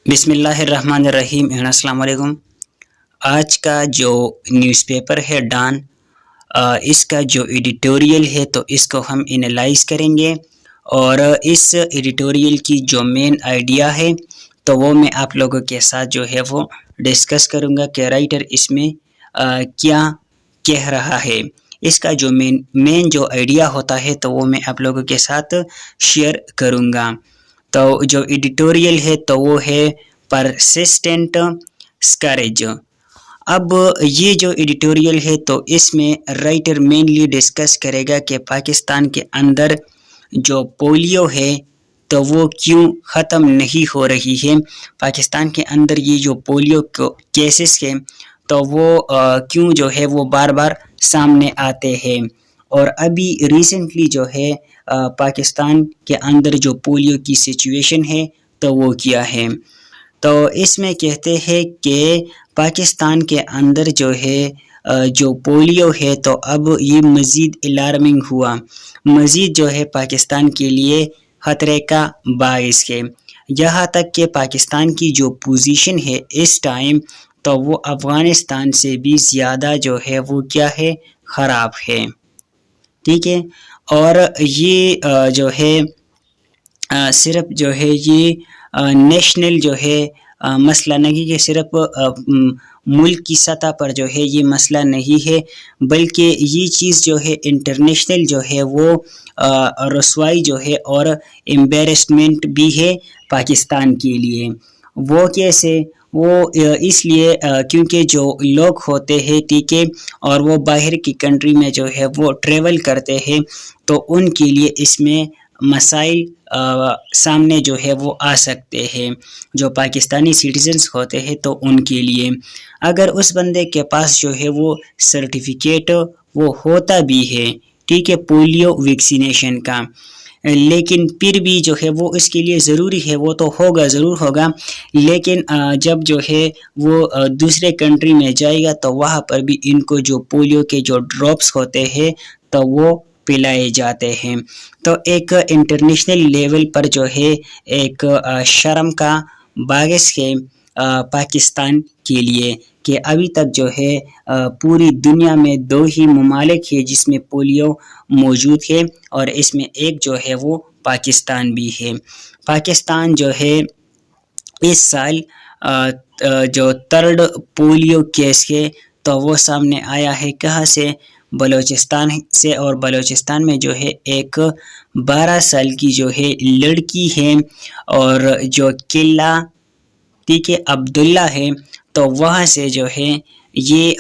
بسم اللہ الرحمن الرحیم۔ السلام علیکم۔ آج کا جو نیوز پیپر ہے ڈان، اس کا جو ایڈیٹوریل ہے تو اس کو ہم انالائز کریں گے، اور اس ایڈیٹوریل کی جو مین آئیڈیا ہے تو وہ میں آپ لوگوں کے ساتھ جو ہے وہ ڈسکس کروں گا کہ رائٹر اس میں کیا کہہ رہا ہے۔ اس کا جو مین جو آئیڈیا ہوتا ہے تو وہ میں آپ لوگوں کے ساتھ شیئر کروں گا۔ تو جو ایڈیٹوریل ہے تو وہ ہے پرسسٹنٹ اسکریج۔ اب یہ جو ایڈیٹوریل ہے تو اس میں رائٹر مینلی ڈسکس کرے گا کہ پاکستان کے اندر جو پولیو ہے تو وہ کیوں ختم نہیں ہو رہی ہے۔ پاکستان کے اندر یہ جو پولیو کیسز ہیں تو وہ کیوں جو ہے وہ بار بار سامنے آتے ہیں، اور ابھی ریسنٹلی جو ہے پاکستان کے اندر جو پولیو کی سچویشن ہے تو وہ کیا ہے۔ تو اس میں کہتے ہیں کہ پاکستان کے اندر جو ہے جو پولیو ہے تو اب یہ مزید الارمنگ ہوا، مزید جو ہے پاکستان کے لیے خطرے کا باعث ہے، یہاں تک کہ پاکستان کی جو پوزیشن ہے اس ٹائم تو وہ افغانستان سے بھی زیادہ جو ہے وہ کیا ہے، خراب ہے، ٹھیک ہے۔ اور یہ جو ہے صرف جو ہے یہ نیشنل جو ہے مسئلہ نہیں کہ صرف ملک کی سطح پر جو ہے یہ مسئلہ نہیں ہے، بلکہ یہ چیز جو ہے انٹرنیشنل جو ہے وہ رسوائی جو ہے اور امبیرسمنٹ بھی ہے پاکستان کے لیے۔ وہ کیسے؟ وہ اس لیے کیونکہ جو لوگ ہوتے ہیں ٹھیک ہے، اور وہ باہر کی کنٹری میں جو ہے وہ ٹریول کرتے ہیں تو ان کے لیے اس میں مسائل سامنے جو ہے وہ آ سکتے ہیں۔ جو پاکستانی سٹیزنز ہوتے ہیں تو ان کے لیے اگر اس بندے کے پاس جو ہے وہ سرٹیفکیٹ وہ ہوتا بھی ہے ٹھیک ہے پولیو ویکسینیشن کا، لیکن پھر بھی جو ہے وہ اس کے لیے ضروری ہے، وہ تو ہوگا ضرور ہوگا، لیکن جب جو ہے وہ دوسرے کنٹری میں جائے گا تو وہاں پر بھی ان کو جو پولیو کے جو ڈراپس ہوتے ہیں تو وہ پلائے جاتے ہیں۔ تو ایک انٹرنیشنل لیول پر جو ہے ایک شرم کا باعث ہے پاکستان کے لیے کہ ابھی تک جو ہے پوری دنیا میں 2 ہی ممالک ہیں جس میں پولیو موجود ہے، اور اس میں ایک جو ہے وہ پاکستان بھی ہے۔ پاکستان جو ہے اس سال جو 3rd پولیو کیس ہے تو وہ سامنے آیا ہے کہاں سے؟ بلوچستان سے، اور بلوچستان میں جو ہے ایک 12 سال کی جو ہے لڑکی ہے، اور جو قلعہ ٹھیک ہے عبداللہ ہے، تو وہاں سے جو ہے یہ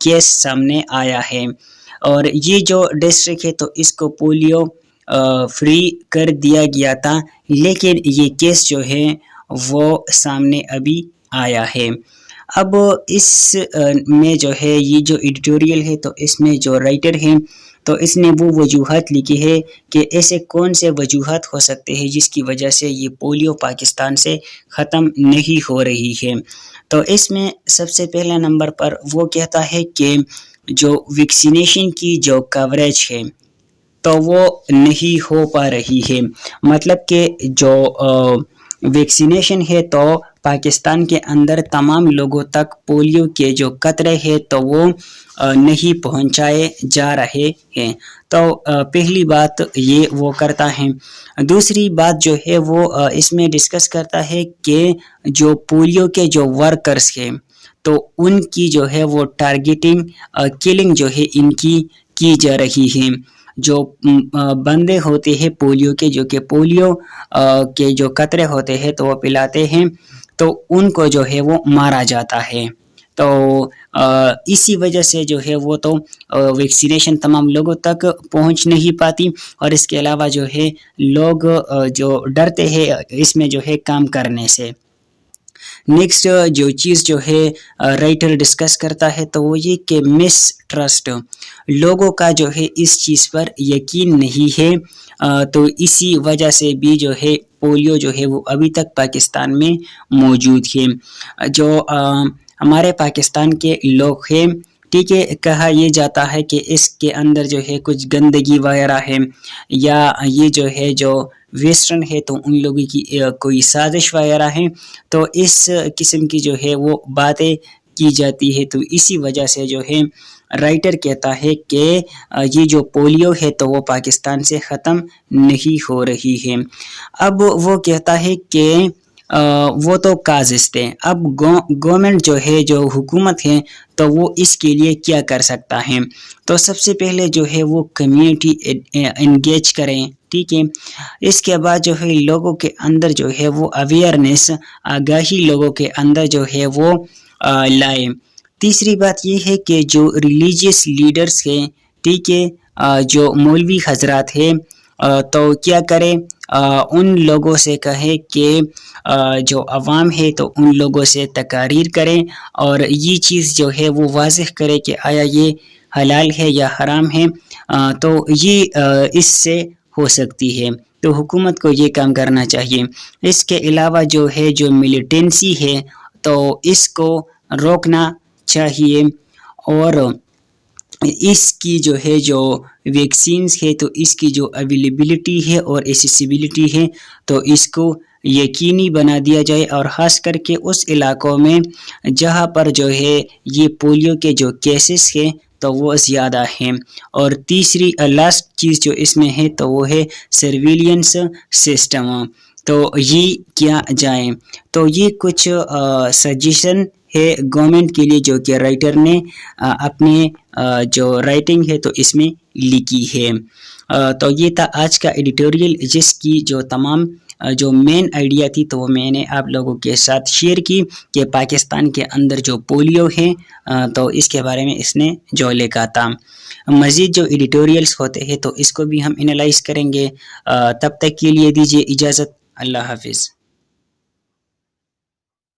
کیس سامنے آیا ہے، اور یہ جو ڈسٹرکٹ ہے تو اس کو پولیو فری کر دیا گیا تھا، لیکن یہ کیس جو ہے وہ سامنے ابھی آیا ہے۔ اب اس میں جو ہے یہ جو ایڈیٹوریل ہے تو اس میں جو رائٹر ہیں تو اس نے وہ وجوہات لکھی ہے کہ ایسے کون سے وجوہات ہو سکتے ہیں جس کی وجہ سے یہ پولیو پاکستان سے ختم نہیں ہو رہی ہے۔ تو اس میں سب سے پہلا نمبر پر وہ کہتا ہے کہ جو ویکسینیشن کی جو کوریج ہے تو وہ نہیں ہو پا رہی ہے، مطلب کہ جو ویکسینیشن ہے تو پاکستان کے اندر تمام لوگوں تک پولیو کے جو قطرے ہیں تو وہ نہیں پہنچائے جا رہے ہیں۔ تو پہلی بات یہ وہ کرتا ہے۔ دوسری بات جو ہے وہ اس میں ڈسکس کرتا ہے کہ جو پولیو کے جو ورکرز ہیں تو ان کی جو ہے وہ ٹارگیٹنگ کلنگ جو ہے ان کی جا رہی ہے۔ جو بندے ہوتے ہیں پولیو کے جو کہ پولیو کے جو قطرے ہوتے ہیں تو وہ پلاتے ہیں تو ان کو جو ہے وہ مارا جاتا ہے۔ تو اسی وجہ سے جو ہے وہ تو ویکسینیشن تمام لوگوں تک پہنچ نہیں پاتی، اور اس کے علاوہ جو ہے لوگ جو ڈرتے ہیں اس میں جو ہے کام کرنے سے۔ نیکسٹ جو چیز جو ہے رائٹر ڈسکس کرتا ہے تو وہ یہ کہ مس ٹرسٹ، لوگوں کا جو ہے اس چیز پر یقین نہیں ہے، تو اسی وجہ سے بھی جو ہے پولیو جو ہے وہ ابھی تک پاکستان میں موجود ہے۔ جو ہمارے پاکستان کے لوگ ہیں ٹھیک ہے، کہا یہ جاتا ہے کہ اس کے اندر جو ہے کچھ گندگی وغیرہ ہے، یا یہ جو ہے جو ویسٹرن ہے تو ان لوگوں کی کوئی سازش وغیرہ ہے، تو اس قسم کی جو ہے وہ باتیں کی جاتی ہے۔ تو اسی وجہ سے جو ہے رائٹر کہتا ہے کہ یہ جو پولیو ہے تو وہ پاکستان سے ختم نہیں ہو رہی ہے۔ اب وہ کہتا ہے کہ وہ تو کازز تھے، اب گورنمنٹ جو ہے، جو حکومت ہے، تو وہ اس کے لیے کیا کر سکتا ہے۔ تو سب سے پہلے جو ہے وہ کمیونٹی انگیج کریں، ٹھیک ہے۔ اس کے بعد جو ہے لوگوں کے اندر جو ہے وہ اویئرنیس، آگاہی لوگوں کے اندر جو ہے وہ لائیں۔ تیسری بات یہ ہے کہ جو ریلیجیس لیڈرز ہیں، ٹھیک ہے، جو مولوی حضرات ہیں، تو کیا کریں، ان لوگوں سے کہیں کہ جو عوام ہے تو ان لوگوں سے تقاریر کریں، اور یہ چیز جو ہے وہ واضح کرے کہ آیا یہ حلال ہے یا حرام ہے، تو یہ اس سے ہو سکتی ہے۔ تو حکومت کو یہ کام کرنا چاہیے۔ اس کے علاوہ جو ہے جو ملیٹنسی ہے تو اس کو روکنا چاہیے، اور اس کی جو ہے جو ویکسینز ہے تو اس کی جو اویلیبلٹی ہے اور ایسیسیبلٹی ہے تو اس کو یقینی بنا دیا جائے، اور خاص کر کے اس علاقوں میں جہاں پر جو ہے یہ پولیو کے جو کیسز ہیں تو وہ زیادہ ہیں۔ اور تیسری لاسٹ چیز جو اس میں ہے تو وہ ہے سرویلنس سسٹم، تو یہ کیا جائیں۔ تو یہ کچھ سجیشن ہے گورنمنٹ کے لیے جو کہ رائٹر نے اپنے جو رائٹنگ ہے تو اس میں لکھی ہے۔ تو یہ تھا آج کا ایڈیٹوریل، جس کی جو تمام جو مین آئیڈیا تھی تو وہ میں نے آپ لوگوں کے ساتھ شیئر کی کہ پاکستان کے اندر جو پولیو ہے تو اس کے بارے میں اس نے جو لکھا تھا۔ مزید جو ایڈیٹوریلز ہوتے ہیں تو اس کو بھی ہم انالائز کریں گے۔ تب تک کے لیے دیجیے اجازت، اللہ حافظ۔